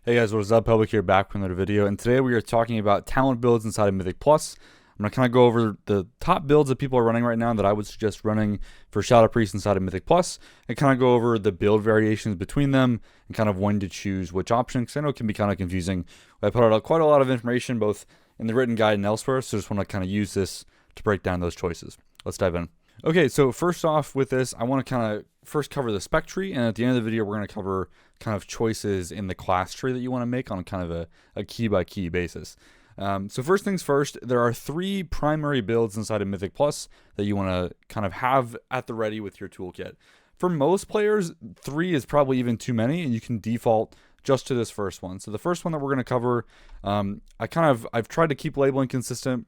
Hey guys, what is up? Public here, back with another video, and today we are talking about talent builds inside of Mythic Plus. I'm going to kind of go over the top builds that people are running right now that I would suggest running for Shadow Priest inside of Mythic Plus, and kind of go over the build variations between them, and kind of when to choose which option, because I know it can be kind of confusing. I put out quite a lot of information, both in the written guide and elsewhere, so I just want to kind of use this to break down those choices. Let's dive in. Okay, so first off with this, I want to kind of first cover the spec tree, and at the end of the video, we're going to cover kind of choices in the class tree that you want to make on kind of a key-by-key basis. So first things first, there are 3 primary builds inside of Mythic Plus that you want to kind of have at the ready with your toolkit. For most players, 3 is probably even too many, and you can default just to this first one. So the first one that we're going to cover, I've tried to keep labeling consistent.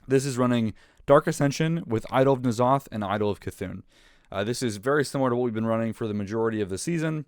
This is running Dark Ascension with Idol of N'Zoth and Idol of Cthulhu. This is very similar to what we've been running for the majority of the season.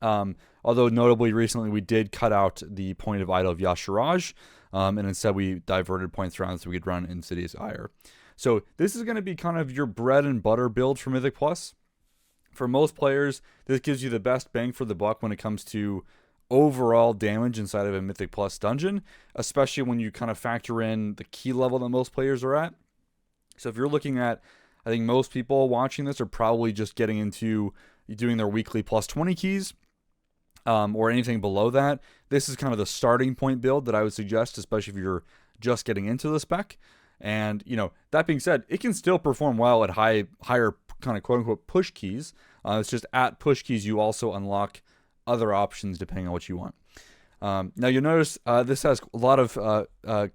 Although notably recently we did cut out the point of Idol of Yashiraj, and instead we diverted points around so we could run Insidious Ire. So this is going to be kind of your bread and butter build for Mythic Plus. For most players, this gives you the best bang for the buck when it comes to overall damage inside of a Mythic Plus dungeon, especially when you kind of factor in the key level that most players are at. So if you're looking at, I think most people watching this are probably just getting into doing their weekly plus 20 keys, or anything below that. This is kind of the starting point build that I would suggest, especially if you're just getting into the spec. And, you know, that being said, it can still perform well at higher kind of quote-unquote push keys. It's just at push keys you also unlock other options depending on what you want. Now you'll notice this has a lot of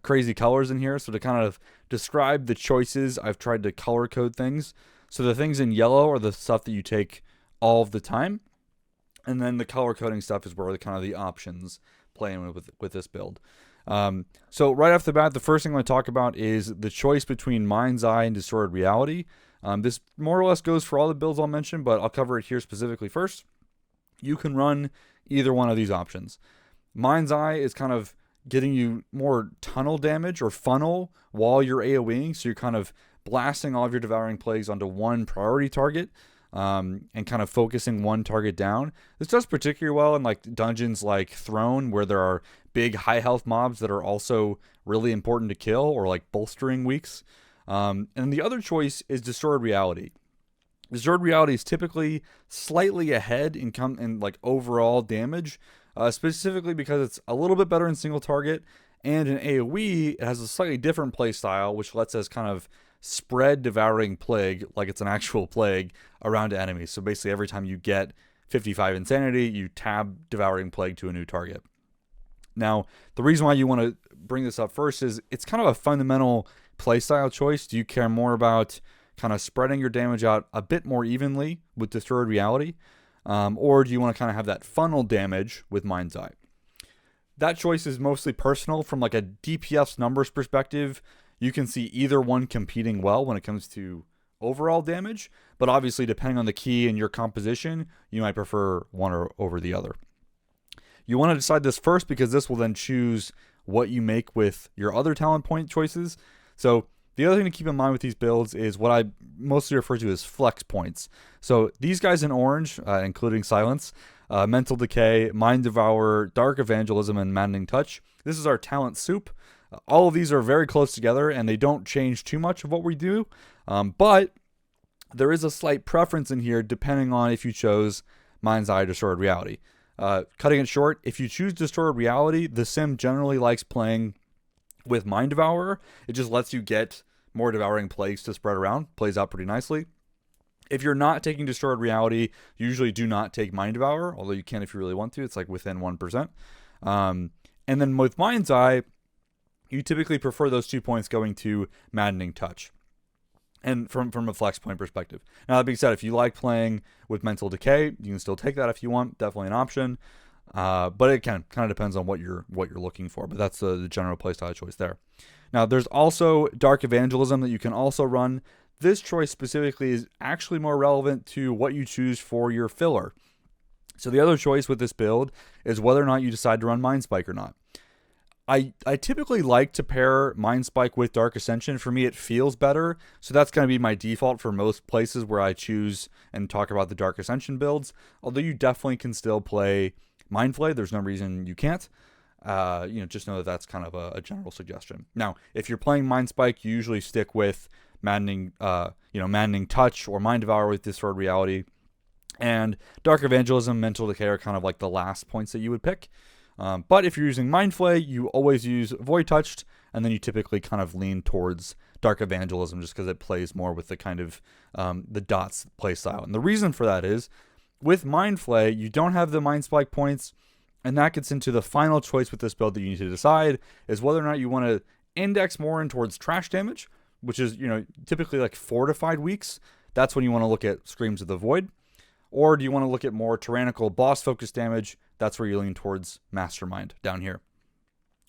crazy colors in here. So to kind of describe the choices, I've tried to color code things. So the things in yellow are the stuff that you take all of the time. And then the color coding stuff is where the kind of the options play in with this build. So right off the bat, the first thing I'm going to talk about is the choice between Mind's Eye and Distorted Reality. This more or less goes for all the builds I'll mention, but I'll cover it here specifically first. You can run either one of these options. Mind's Eye is kind of getting you more tunnel damage or funnel while you're AoEing, so you're kind of blasting all of your Devouring Plagues onto one priority target, and kind of focusing one target down. This does particularly well in like dungeons like Throne, where there are big high health mobs that are also really important to kill, or like bolstering weeks. And the other choice is Distorted Reality. Distorted Reality is typically slightly ahead in like overall damage, specifically because it's a little bit better in single target, and in AoE it has a slightly different play style, which lets us kind of spread Devouring Plague like it's an actual plague around enemies. So basically every time you get 55 Insanity, you tab Devouring Plague to a new target. Now, the reason why you want to bring this up first is it's kind of a fundamental playstyle choice. Do you care more about kind of spreading your damage out a bit more evenly with Distorted Reality, or do you want to kind of have that funnel damage with Mind's Eye? That choice is mostly personal. From like a DPS numbers perspective, you can see either one competing well when it comes to overall damage, but obviously depending on the key and your composition, you might prefer one over the other. You want to decide this first because this will then choose what you make with your other talent point choices. So the other thing to keep in mind with these builds is what I mostly refer to as flex points. So these guys in orange, including Silence, Mental Decay, Mind Devourer, Dark Evangelism, and Maddening Touch. This is our talent soup. All of these are very close together, and they don't change too much of what we do. But there is a slight preference in here depending on if you chose Mind's Eye or Distorted Reality. Cutting it short, if you choose Distorted Reality, the sim generally likes playing with Mind Devourer. It just lets you get more Devouring Plagues to spread around. Plays out pretty nicely. If you're not taking Distorted Reality, you usually do not take Mind Devourer, although you can if you really want to. It's like within 1%. And then with Mind's Eye, you typically prefer those 2 points going to Maddening Touch, and from a flex point perspective. Now, that being said, if you like playing with Mental Decay, you can still take that if you want. Definitely an option. But it kind of depends on what you're looking for. But that's the general playstyle choice there. Now, there's also Dark Evangelism that you can also run. This choice specifically is actually more relevant to what you choose for your filler. So the other choice with this build is whether or not you decide to run Mind Spike or not. I typically like to pair Mind Spike with Dark Ascension. For me, it feels better. So that's going to be my default for most places where I choose and talk about the Dark Ascension builds. Although you definitely can still play Mind Flay, there's no reason you can't. Just know that that's kind of a general suggestion. Now, if you're playing Mind Spike, you usually stick with Maddening Touch or Mind Devour with Distorted Reality. And Dark Evangelism, Mental Decay are kind of like the last points that you would pick. But if you're using Mind Flay, you always use Void Touched, and then you typically kind of lean towards Dark Evangelism just because it plays more with the kind of the dots play style. And the reason for that is, with Mind Flay, you don't have the Mind Spike points, and that gets into the final choice with this build that you need to decide is whether or not you want to index more in towards trash damage, which is, typically like fortified weeks. That's when you want to look at Screams of the Void. Or do you want to look at more tyrannical boss focus damage? That's where you lean towards Mastermind down here.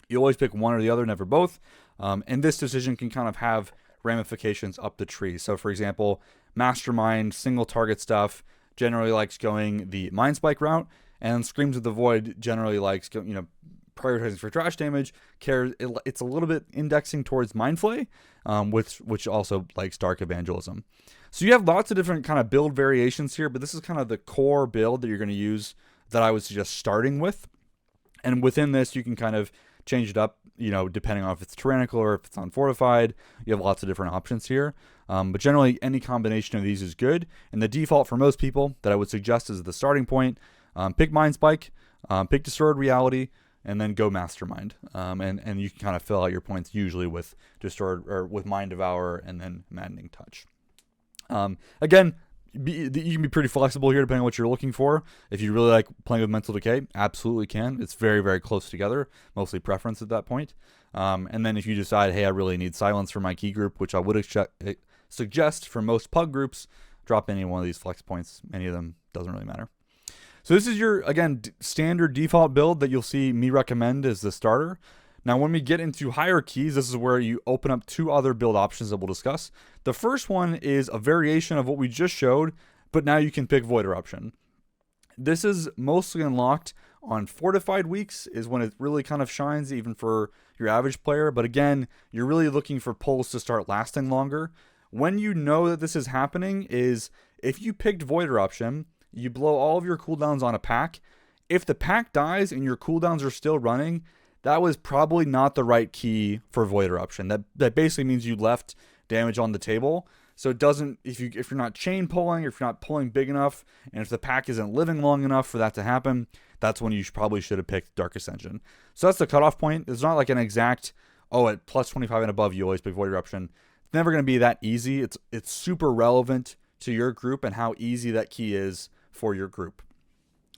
You always pick one or the other, never both. And this decision can kind of have ramifications up the tree. So for example, Mastermind, single target stuff, generally likes going the Mind Spike route, and Screams of the Void generally likes prioritizing for trash damage. It's a little bit indexing towards Mind Flay, which also likes Dark Evangelism. So you have lots of different kind of build variations here, but this is kind of the core build that you're going to use that I would suggest starting with. And within this, you can kind of change it up, depending on if it's tyrannical or if it's unfortified. You have lots of different options here. But generally, any combination of these is good. And the default for most people that I would suggest is the starting point. Pick Mind Spike, pick Distorted Reality, and then go Mastermind. And you can kind of fill out your points usually with Distorted or with Mind Devour and then Maddening Touch. Again, you can be pretty flexible here depending on what you're looking for. If you really like playing with Mental Decay, absolutely can. It's very, very close together, mostly preference at that point. And then if you decide, hey, I really need silence for my key group, which I would suggest for most pug groups, drop any one of these flex points. Any of them, doesn't really matter. So this is your, again, standard default build that you'll see me recommend as the starter. Now, when we get into higher keys, this is where you open up two other build options that we'll discuss. The first one is a variation of what we just showed, but now you can pick Void Eruption. This is mostly unlocked on fortified weeks is when it really kind of shines, even for your average player. But again, you're really looking for pulls to start lasting longer. When you know that this is happening is if you picked Void Eruption, you blow all of your cooldowns on a pack. If the pack dies and your cooldowns are still running, that was probably not the right key for Void Eruption. That basically means you left damage on the table. So it doesn't, if you're not chain pulling, or if you're not pulling big enough, and if the pack isn't living long enough for that to happen, that's when you probably should have picked Dark Ascension. So that's the cutoff point. It's not like an exact, at plus 25 and above, you always pick Void Eruption. It's never going to be that easy. It's super relevant to your group and how easy that key is for your group.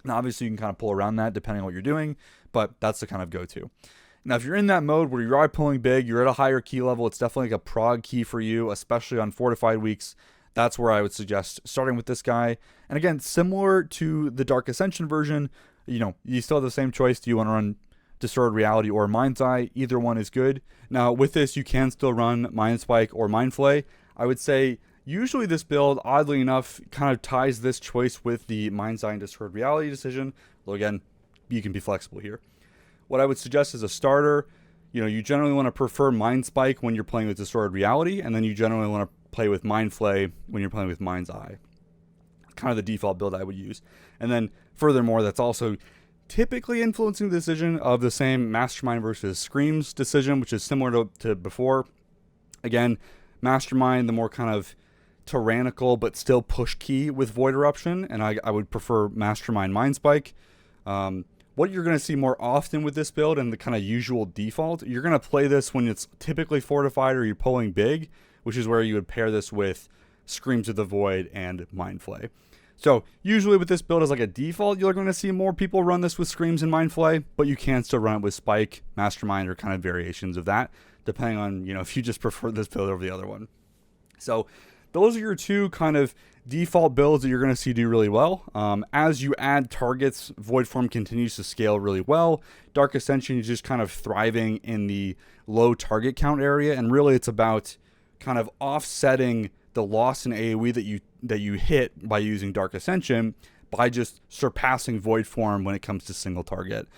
Now, obviously, you can kind of pull around that depending on what you're doing, but that's the kind of go-to. Now, if you're in that mode where you are pulling big, you're at a higher key level, it's definitely like a prog key for you, especially on fortified weeks. That's where I would suggest starting with this guy. And again, similar to the Dark Ascension version, you still have the same choice. Do you want to run Distorted Reality or Mind's Eye? Either one is good. Now, with this, you can still run Mind Spike or Mind Flay. I would say usually this build, oddly enough, kind of ties this choice with the Mind's Eye and Distorted Reality decision. Though again, you can be flexible here. What I would suggest as a starter, you generally want to prefer Mind Spike when you're playing with Distorted Reality, and then you generally want to play with Mind Flay when you're playing with Mind's Eye. Kind of the default build I would use. And then furthermore, that's also typically influencing the decision of the same Mastermind versus Screams decision, which is similar to before. Again, Mastermind, the more kind of tyrannical but still push key with Void Eruption, and I would prefer Mastermind Mind Spike. What you're going to see more often with this build and the kind of usual default, you're going to play this when it's typically fortified or you're pulling big, which is where you would pair this with Screams of the Void and Mind Flay. So usually with this build as like a default, you're going to see more people run this with Screams and Mind Flay, but you can still run it with Spike, Mastermind, or kind of variations of that, depending on, if you just prefer this build over the other one. So those are your two kind of default builds that you're going to see do really well. As you add targets, Void Form continues to scale really well. Dark Ascension is just kind of thriving in the low target count area, and really it's about kind of offsetting the loss in AoE that you hit by using Dark Ascension by just surpassing Void Form when it comes to single target.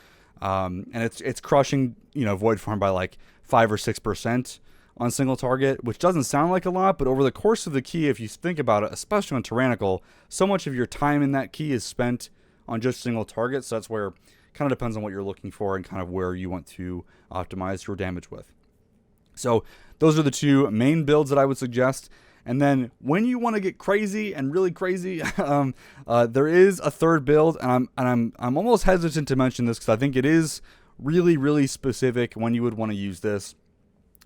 And it's crushing Void Form by like 5 or 6% on single target, which doesn't sound like a lot, but over the course of the key, if you think about it, especially on Tyrannical, so much of your time in that key is spent on just single targets. So that's where kind of depends on what you're looking for and kind of where you want to optimize your damage with. So those are the two main builds that I would suggest. And then when you want to get crazy and really crazy, there is a third build, and I'm almost hesitant to mention this because I think it is really, really specific when you would want to use this.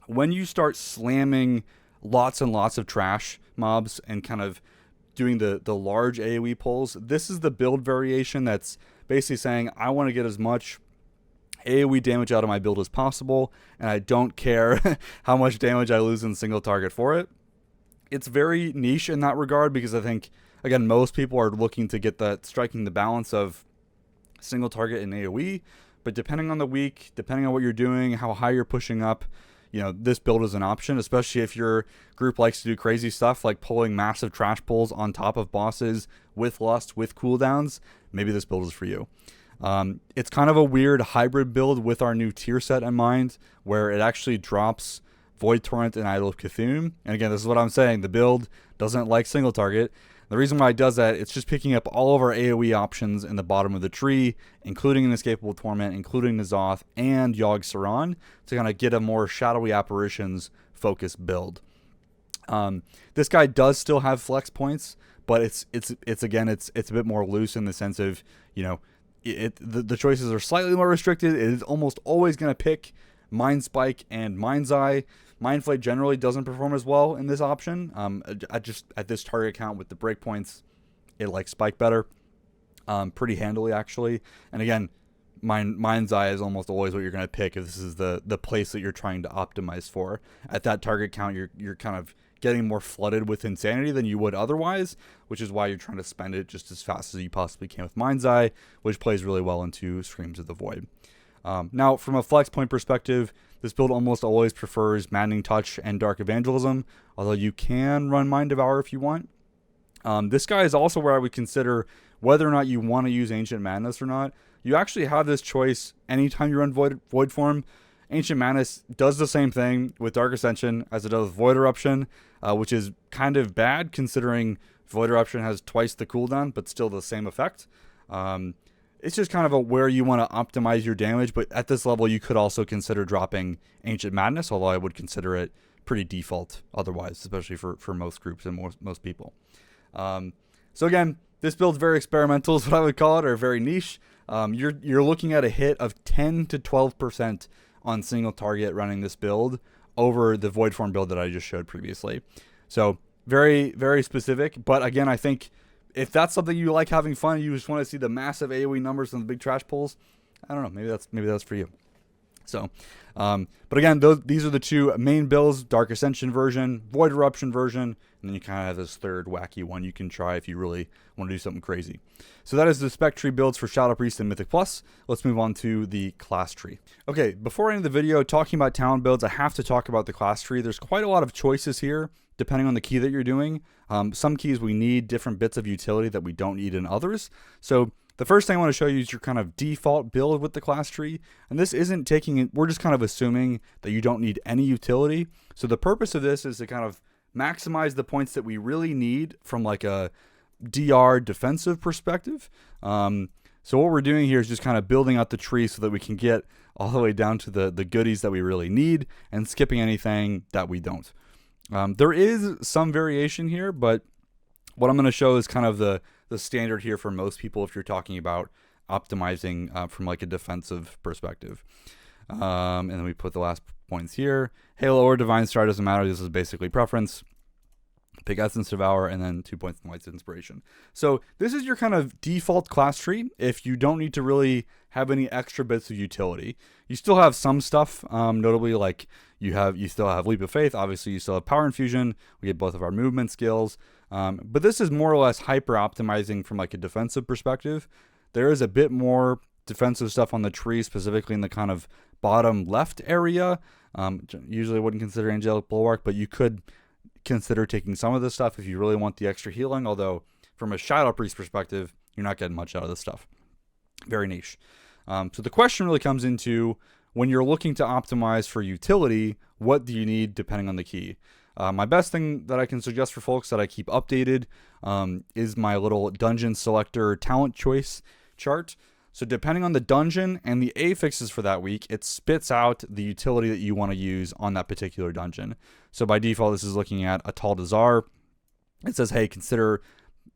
When you start slamming lots and lots of trash mobs and kind of doing the large AoE pulls, this is the build variation that's basically saying I want to get as much AoE damage out of my build as possible, and I don't care how much damage I lose in single target for it. It's very niche in that regard because I think, again, most people are looking to get that, striking the balance of single target and AoE, but depending on the week, depending on what you're doing, how high you're pushing up, you know, this build is an option, especially if your group likes to do crazy stuff like pulling massive trash pulls on top of bosses with lust, with cooldowns. Maybe this build is for you. It's kind of a weird hybrid build with our new tier set in mind, where it actually drops Void Torrent and Idol of Cthulhu. And again, this is what I'm saying. The build doesn't like single target. The reason why it does that, it's just picking up all of our AoE options in the bottom of the tree, including an Inescapable Torment, including N'Zoth and Yogg-Saron, to kind of get a more Shadowy Apparitions focused build. This guy does still have flex points, but it's a bit more loose in the sense of, you know, the choices are slightly more restricted. It is almost always going to pick Mind Spike and Mind's Eye. Mind Flay generally doesn't perform as well in this option. At this target count with the breakpoints, it likes Spike better, pretty handily actually. And again, Mind's Eye is almost always what you're going to pick if this is the place that you're trying to optimize for. At that target count, you're kind of getting more flooded with insanity than you would otherwise, which is why you're trying to spend it just as fast as you possibly can with Mind's Eye, which plays really well into Screams of the Void. Now, from a flex point perspective, this build almost always prefers Maddening Touch and Dark Evangelism, although you can run Mind Devour if you want. This guy is also where I would consider whether or not you want to use Ancient Madness or not. You actually have this choice anytime you run Void form. Ancient Madness does the same thing with Dark Ascension as it does with Void Eruption, which is kind of bad considering Void Eruption has twice the cooldown, but still the same effect. It's just kind of where you want to optimize your damage, but at this level you could also consider dropping Ancient Madness, although I would consider it pretty default otherwise, especially for most groups and most people. So again, this build's very experimental is what I would call it, or very niche. You're looking at a hit of 10 to 12% on single target running this build over the Void Form build that I just showed previously. So very, very specific, but again, I think if that's something you like having fun, you just want to see the massive AoE numbers and the big trash pulls, I don't know, maybe that's for you. So, but again, these are the two main builds: Dark Ascension version, Void Eruption version, and then you kind of have this third wacky one you can try if you really want to do something crazy. So that is the spec tree builds for Shadow Priest and Mythic Plus. Let's move on to the class tree. Okay, before I end the video talking about talent builds, I have to talk about the class tree. There's quite a lot of choices here, depending on the key that you're doing. Some keys we need different bits of utility that we don't need in others. So the first thing I want to show you is your kind of default build with the class tree. And this isn't taking it, we're just kind of assuming that you don't need any utility. So the purpose of this is to kind of maximize the points that we really need from like a DR defensive perspective. So what we're doing here is just kind of building out the tree so that we can get all the way down to the goodies that we really need and skipping anything that we don't. There is some variation here, but what I'm going to show is kind of the standard here for most people if you're talking about optimizing from like a defensive perspective. And then we put the last points here. Halo or Divine Star doesn't matter. This is basically preference. Pick Essence Devour and then 2 points in Light's Inspiration. So this is your kind of default class tree if you don't need to really have any extra bits of utility. You still have some stuff, notably like you still have Leap of Faith. Obviously, you still have Power Infusion. We get both of our movement skills. But this is more or less hyper optimizing from like a defensive perspective. There is a bit more defensive stuff on the tree, specifically in the kind of bottom left area. Usually I wouldn't consider Angelic Bulwark, but you could consider taking some of this stuff if you really want the extra healing, although from a Shadow Priest perspective, you're not getting much out of this stuff. Very niche. So the question really comes into when you're looking to optimize for utility, what do you need depending on the key? My best thing that I can suggest for folks that I keep updated is my little dungeon selector talent choice chart. So depending on the dungeon and the affixes for that week, it spits out the utility that you want to use on that particular dungeon. So by default, this is looking at a Tall Dazar. It says, hey, consider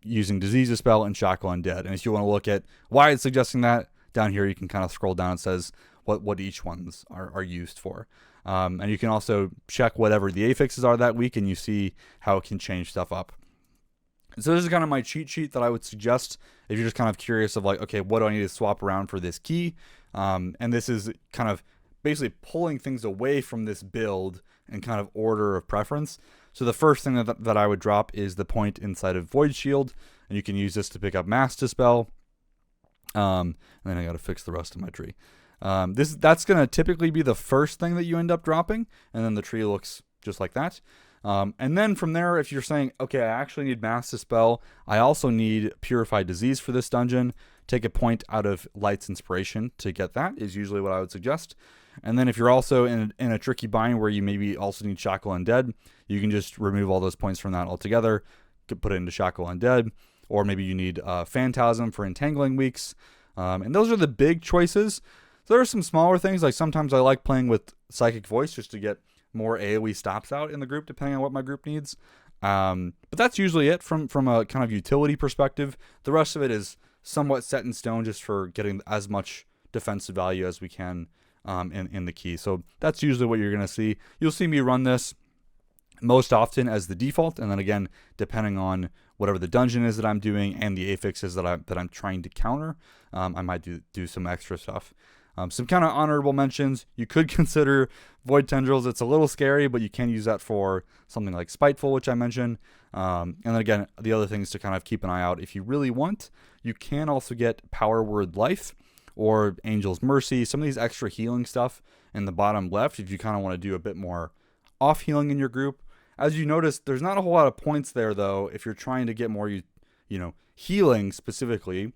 using Disease Dispel and Shackle Undead. And if you want to look at why it's suggesting that, down here you can kind of scroll down. It says what each ones are used for. And you can also check whatever the affixes are that week, and you see how it can change stuff up. So this is kind of my cheat sheet that I would suggest if you're just kind of curious of like, okay, what do I need to swap around for this key? And this is kind of basically pulling things away from this build in kind of order of preference. So the first thing that I would drop is the point inside of Void Shield, and you can use this to pick up Mass Dispel. And then I got to fix the rest of my tree. That's going to typically be the first thing that you end up dropping, and then the tree looks just like that. And then from there, if you're saying, okay, I actually need Mass Dispel, I also need Purify Disease for this dungeon, take a point out of Light's Inspiration to get that, is usually what I would suggest. And then if you're also in a tricky bind where you maybe also need Shackle Undead, you can just remove all those points from that altogether, put it into Shackle Undead, or maybe you need Phantasm for Entangling weeks. And those are the big choices. So there are some smaller things, like sometimes I like playing with Psychic Voice just to get more AoE stops out in the group, depending on what my group needs. But that's usually it from a kind of utility perspective. The rest of it is somewhat set in stone just for getting as much defensive value as we can in the key. So that's usually what you're going to see. You'll see me run this most often as the default, and then again, depending on whatever the dungeon is that I'm doing and the affixes that I'm trying to counter, I might do some extra stuff. Some kind of honorable mentions. You could consider Void Tendrils. It's a little scary, but you can use that for something like Spiteful, which I mentioned. And then again, the other things to kind of keep an eye out. If you really want, you can also get Power Word Life or Angel's Mercy, some of these extra healing stuff in the bottom left if you kind of want to do a bit more off healing in your group. As you notice, there's not a whole lot of points there, though, if you're trying to get more, healing specifically.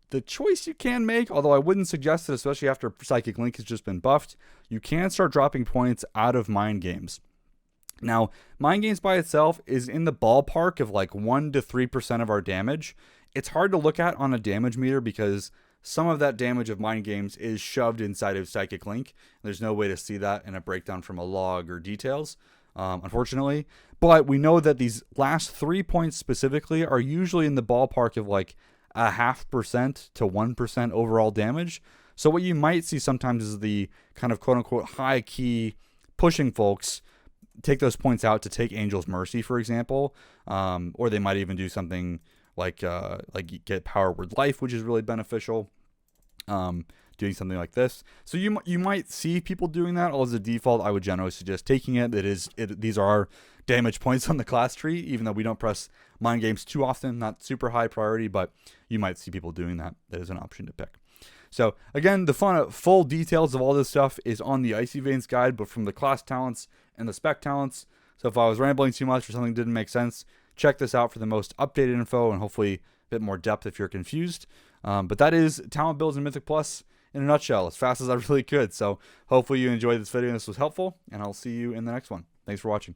The choice you can make, although I wouldn't suggest it, especially after Psychic Link has just been buffed, you can start dropping points out of Mind Games. Now, Mind Games by itself is in the ballpark of like 1 to 3% of our damage. It's hard to look at on a damage meter because some of that damage of Mind Games is shoved inside of Psychic Link. There's no way to see that in a breakdown from a log or details, unfortunately. But we know that these last 3 points specifically are usually in the ballpark of like 0.5% to 1% overall damage. So what you might see sometimes is the kind of quote-unquote high key pushing folks take those points out to take Angel's Mercy, for example, or they might even do something like get Power Word Life, which is really beneficial. Doing something like this. So you might see people doing that. As a default, I would generally suggest taking it. These are damage points on the class tree, even though we don't press Mind Games too often, not super high priority, but you might see people doing that. That is an option to pick. So again, the full details of all this stuff is on the Icy Veins guide, but from the class talents and the spec talents. So if I was rambling too much or something didn't make sense, check this out for the most updated info and hopefully a bit more depth if you're confused. But that is talent builds in Mythic Plus in a nutshell, as fast as I really could. So hopefully you enjoyed this video and this was helpful, and I'll see you in the next one. Thanks for watching.